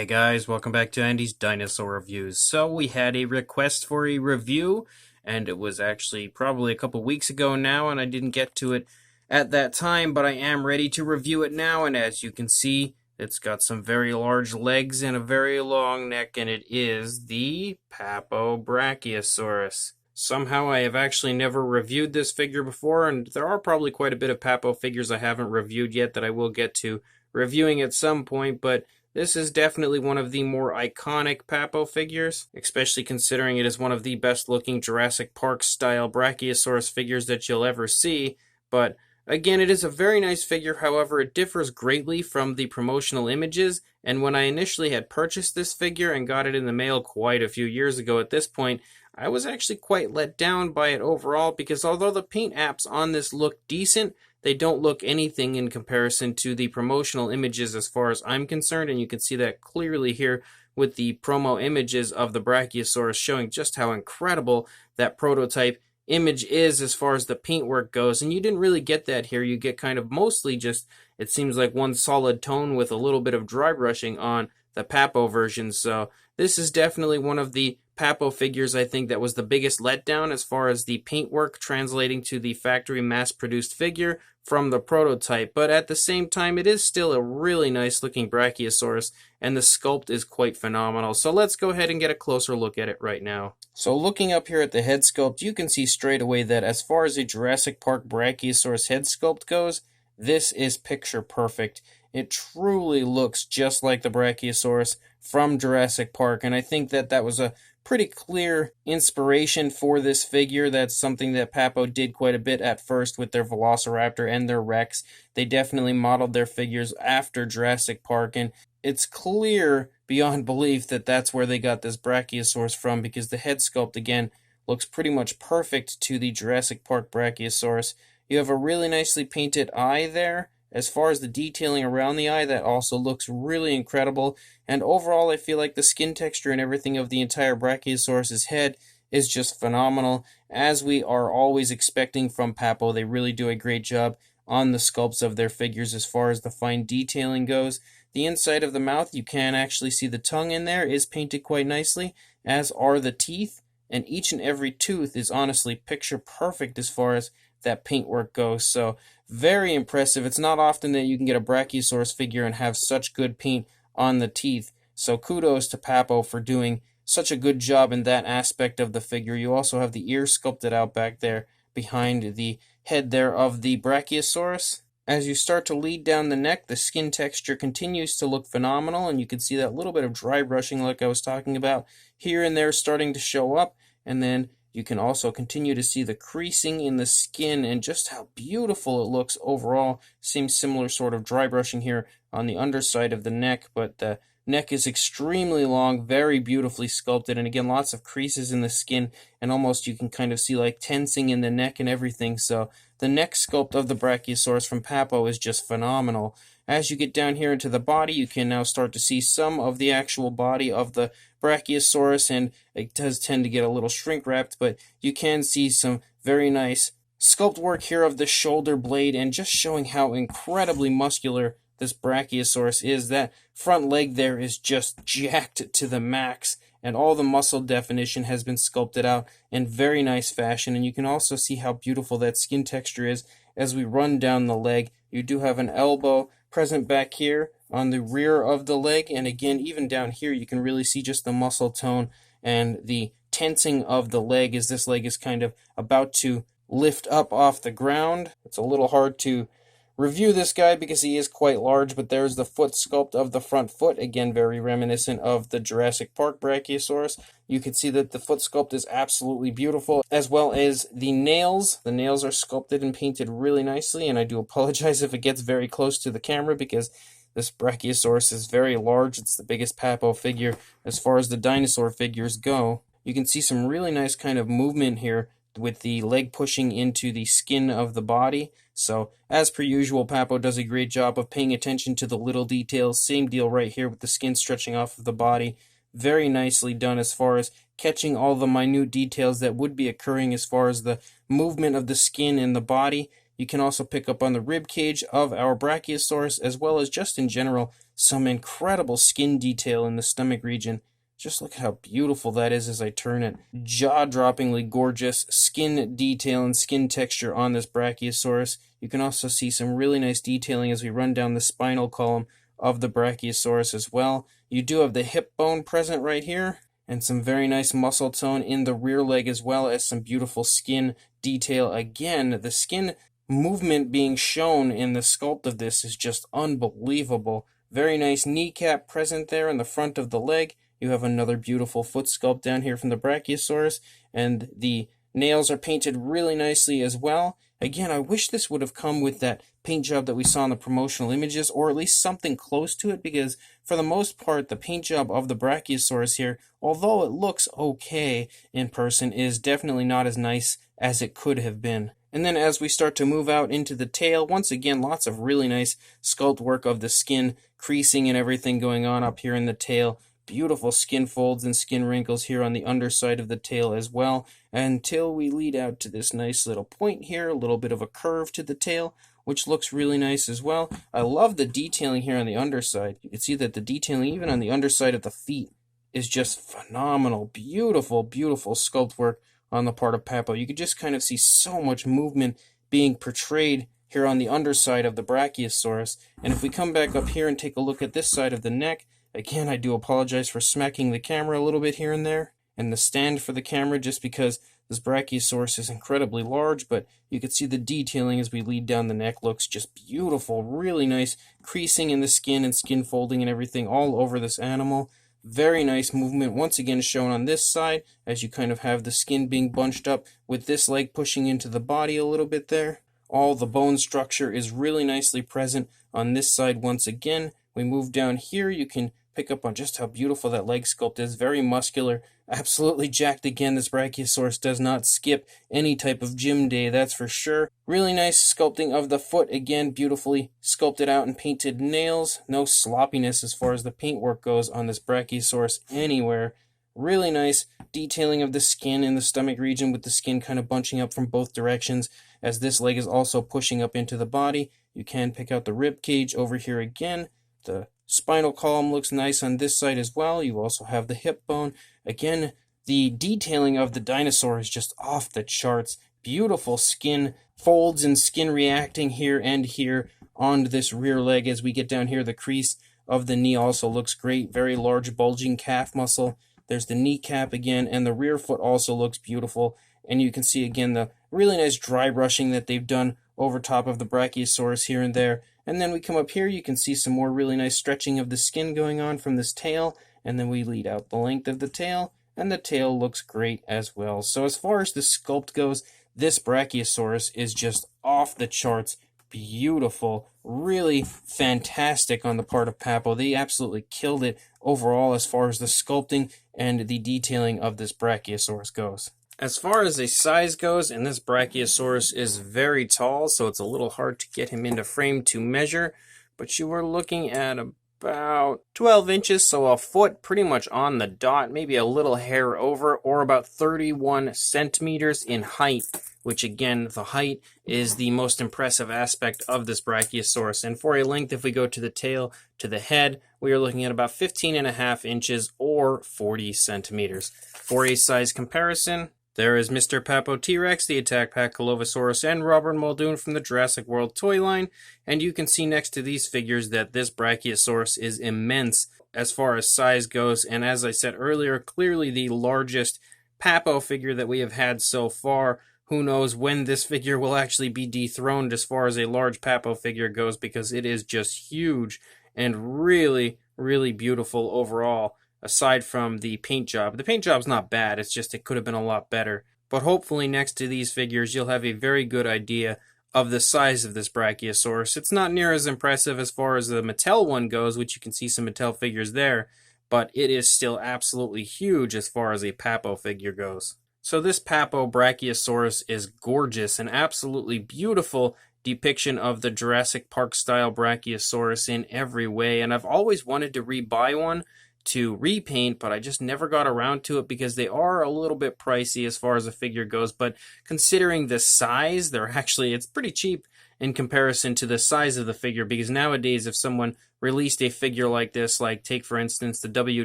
Hey guys, welcome back to Andy's Dinosaur Reviews. So we had a request for a review, and it was actually probably a couple weeks ago now, and I didn't get to it at that time, but I am ready to review it now, and as you can see, it's got some very large legs and a very long neck, and it is the Papo Brachiosaurus. Somehow I have actually never reviewed this figure before, and there are probably quite a bit of Papo figures I haven't reviewed yet that I will get to reviewing at some point, but this is definitely one of the more iconic Papo figures, especially considering it is one of the best looking Jurassic Park style Brachiosaurus figures that you'll ever see. But again, it is a very nice figure, however, it differs greatly from the promotional images, and when I initially had purchased this figure and got it in the mail quite a few years ago at this point, I was actually quite let down by it overall because although the paint apps on this look decent, they don't look anything in comparison to the promotional images as far as I'm concerned, and you can see that clearly here with the promo images of the Brachiosaurus showing just how incredible that prototype image is as far as the paintwork goes, and you didn't really get that here. You get kind of mostly just, it seems like one solid tone with a little bit of dry brushing on the Papo version, so this is definitely one of the Papo figures I think that was the biggest letdown as far as the paintwork translating to the factory mass-produced figure from the prototype, but at the same time it is still a really nice looking Brachiosaurus and the sculpt is quite phenomenal. So let's go ahead and get a closer look at it right now. So looking up here at the head sculpt, you can see straight away that as far as a Jurassic Park Brachiosaurus head sculpt goes, this is picture perfect. It truly looks just like the Brachiosaurus from Jurassic Park, and I think that that was a pretty clear inspiration for this figure. That's something that Papo did quite a bit at first with their Velociraptor and their Rex. They definitely modeled their figures after Jurassic Park, and it's clear beyond belief that that's where they got this Brachiosaurus from, because the head sculpt, again, looks pretty much perfect to the Jurassic Park Brachiosaurus. You have a really nicely painted eye there. As far as the detailing around the eye, that also looks really incredible. And overall, I feel like the skin texture and everything of the entire Brachiosaurus's head is just phenomenal. As we are always expecting from Papo, they really do a great job on the sculpts of their figures as far as the fine detailing goes. The inside of the mouth, you can actually see the tongue in there is painted quite nicely, as are the teeth. And each and every tooth is honestly picture perfect as far as that paintwork goes. So very impressive. It's not often that you can get a Brachiosaurus figure and have such good paint on the teeth. So kudos to Papo for doing such a good job in that aspect of the figure. You also have the ears sculpted out back there behind the head there of the Brachiosaurus. As you start to lead down the neck, the skin texture continues to look phenomenal, and you can see that little bit of dry brushing like I was talking about here and there starting to show up, and then you can also continue to see the creasing in the skin and just how beautiful it looks overall. Seems similar sort of dry brushing here on the underside of the neck, but the neck is extremely long, very beautifully sculpted, and again, lots of creases in the skin, and almost you can kind of see like tensing in the neck and everything. So the neck sculpt of the Brachiosaurus from Papo is just phenomenal. As you get down here into the body, you can now start to see some of the actual body of the Brachiosaurus, and it does tend to get a little shrink wrapped, but you can see some very nice sculpt work here of the shoulder blade and just showing how incredibly muscular this Brachiosaurus is. That front leg there is just jacked to the max, and all the muscle definition has been sculpted out in very nice fashion, and you can also see how beautiful that skin texture is as we run down the leg. You do have an elbow present back here on the rear of the leg, and again, even down here, you can really see just the muscle tone and the tensing of the leg as this leg is kind of about to lift up off the ground. It's a little hard to review this guy because he is quite large, but there's the foot sculpt of the front foot, again very reminiscent of the Jurassic Park Brachiosaurus. You can see that the foot sculpt is absolutely beautiful, as well as the nails. The nails are sculpted and painted really nicely, and I do apologize if it gets very close to the camera because this Brachiosaurus is very large. It's the biggest Papo figure as far as the dinosaur figures go. You can see some really nice kind of movement here with the leg pushing into the skin of the body. So, as per usual, Papo does a great job of paying attention to the little details. Same deal right here with the skin stretching off of the body. Very nicely done as far as catching all the minute details that would be occurring as far as the movement of the skin in the body. You can also pick up on the rib cage of our Brachiosaurus, as well as just in general some incredible skin detail in the stomach region. Just look at how beautiful that is as I turn it. Jaw-droppingly gorgeous skin detail and skin texture on this Brachiosaurus. You can also see some really nice detailing as we run down the spinal column of the Brachiosaurus as well. You do have the hip bone present right here, and some very nice muscle tone in the rear leg, as well as some beautiful skin detail. Again, the skin movement being shown in the sculpt of this is just unbelievable. Very nice kneecap present there in the front of the leg. You have another beautiful foot sculpt down here from the Brachiosaurus, and the nails are painted really nicely as well. Again, I wish this would have come with that paint job that we saw in the promotional images, or at least something close to it, because for the most part, the paint job of the Brachiosaurus here, although it looks okay in person, is definitely not as nice as it could have been. And then as we start to move out into the tail, once again, lots of really nice sculpt work of the skin, creasing and everything going on up here in the tail. Beautiful skin folds and skin wrinkles here on the underside of the tail as well, until we lead out to this nice little point here, a little bit of a curve to the tail, which looks really nice as well. I love the detailing here on the underside. You can see that the detailing even on the underside of the feet is just phenomenal. Beautiful, beautiful sculpt work on the part of Papo. You can just kind of see so much movement being portrayed here on the underside of the Brachiosaurus. And if we come back up here and take a look at this side of the neck, again, I do apologize for smacking the camera a little bit here and there, and the stand for the camera, just because this Brachiosaurus is incredibly large, but you can see the detailing as we lead down the neck looks just beautiful. Really nice creasing in the skin and skin folding and everything all over this animal. Very nice movement once again shown on this side, as you kind of have the skin being bunched up with this leg pushing into the body a little bit there. All the bone structure is really nicely present on this side once again. We move down here, you can pick up on just how beautiful that leg sculpt is. Very muscular, absolutely jacked again. This Brachiosaurus does not skip any type of gym day, that's for sure. Really nice sculpting of the foot, again, beautifully sculpted out and painted nails. No sloppiness as far as the paintwork goes on this Brachiosaurus anywhere. Really nice detailing of the skin in the stomach region, with the skin kind of bunching up from both directions as this leg is also pushing up into the body. You can pick out the rib cage over here again. The spinal column looks nice on this side as well. You also have the hip bone. Again, the detailing of the dinosaur is just off the charts. Beautiful skin folds and skin reacting here and here on this rear leg. As we get down here, the crease of the knee also looks great. Very large bulging calf muscle. There's the kneecap again, and the rear foot also looks beautiful. And you can see again the really nice dry brushing that they've done over top of the Brachiosaurus here and there. And then we come up here, you can see some more really nice stretching of the skin going on from this tail, and then we lead out the length of the tail, and the tail looks great as well. So as far as the sculpt goes, this Brachiosaurus is just off the charts, beautiful, really fantastic on the part of Papo. They absolutely killed it overall as far as the sculpting and the detailing of this Brachiosaurus goes. As far as the size goes, and this Brachiosaurus is very tall, so it's a little hard to get him into frame to measure, but you are looking at about 12 inches, so a foot pretty much on the dot, maybe a little hair over, or about 31 centimeters in height, which again, the height is the most impressive aspect of this Brachiosaurus. And for a length, if we go to the tail, to the head, we are looking at about 15.5 inches or 40 centimeters. For a size comparison, there is Mr. Papo T-Rex, the Attack Pack Colovosaurus, and Robert Muldoon from the Jurassic World toy line, and you can see next to these figures that this Brachiosaurus is immense as far as size goes, and as I said earlier, clearly the largest Papo figure that we have had so far. Who knows when this figure will actually be dethroned as far as a large Papo figure goes, because it is just huge and really, really beautiful overall. Aside from the paint job. The paint job's not bad, it's just it could have been a lot better. But hopefully next to these figures you'll have a very good idea of the size of this Brachiosaurus. It's not near as impressive as far as the Mattel one goes, which you can see some Mattel figures there, but it is still absolutely huge as far as a Papo figure goes. So this Papo Brachiosaurus is gorgeous, an absolutely beautiful depiction of the Jurassic Park style Brachiosaurus in every way, and I've always wanted to rebuy one to repaint, but I just never got around to it because they are a little bit pricey as far as a figure goes. But considering the size, it's pretty cheap in comparison to the size of the figure, because nowadays if someone released a figure like this, like take for instance the W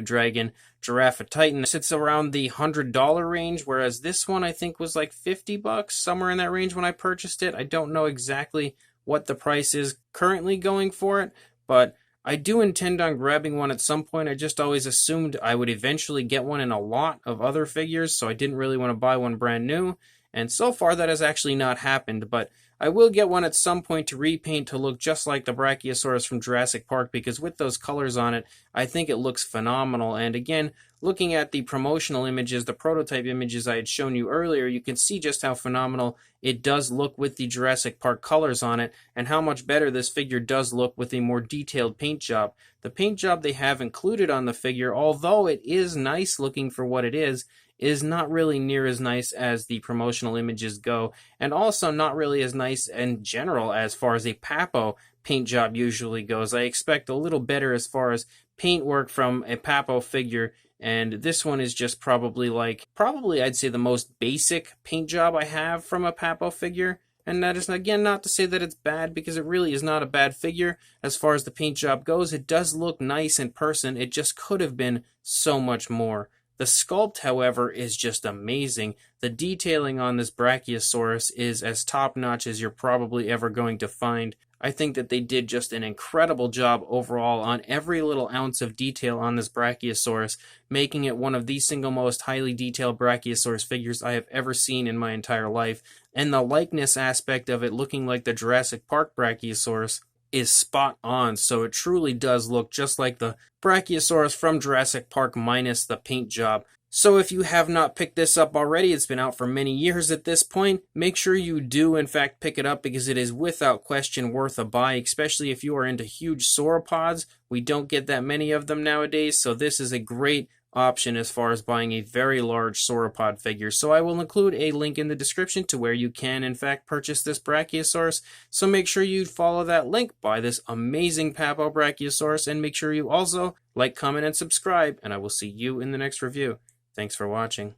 Dragon Giraffe Titan, it's around the $100 range, whereas this one I think was like $50, somewhere in that range when I purchased it. I don't know exactly what the price is currently going for it, but I do intend on grabbing one at some point. I just always assumed I would eventually get one in a lot of other figures, so I didn't really want to buy one brand new. And so far that has actually not happened, but I will get one at some point to repaint to look just like the Brachiosaurus from Jurassic Park, because with those colors on it, I think it looks phenomenal. And again, looking at the promotional images, the prototype images I had shown you earlier, you can see just how phenomenal it does look with the Jurassic Park colors on it, and how much better this figure does look with a more detailed paint job. The paint job they have included on the figure, although it is nice looking for what it is not really near as nice as the promotional images go, and also not really as nice in general as far as a Papo paint job usually goes. I expect a little better as far as paint work from a Papo figure, and this one is just probably I'd say the most basic paint job I have from a Papo figure. And that is, again, not to say that it's bad, because it really is not a bad figure as far as the paint job goes. It does look nice in person. It just could have been so much more. The sculpt, however, is just amazing. The detailing on this Brachiosaurus is as top-notch as you're probably ever going to find. I think that they did just an incredible job overall on every little ounce of detail on this Brachiosaurus, making it one of the single most highly detailed Brachiosaurus figures I have ever seen in my entire life. And the likeness aspect of it looking like the Jurassic Park Brachiosaurus is spot on, so it truly does look just like the Brachiosaurus from Jurassic Park minus the paint job. So if you have not picked this up already, it's been out for many years at this point, make sure you do in fact pick it up, because it is without question worth a buy, especially if you are into huge sauropods. We don't get that many of them nowadays, so this is a great option as far as buying a very large sauropod figure. So I will include a link in the description to where you can in fact purchase this Brachiosaurus, so make sure you follow that link, buy this amazing Papo Brachiosaurus, and make sure you also like, comment, and subscribe, and I will see you in the next review. Thanks for watching.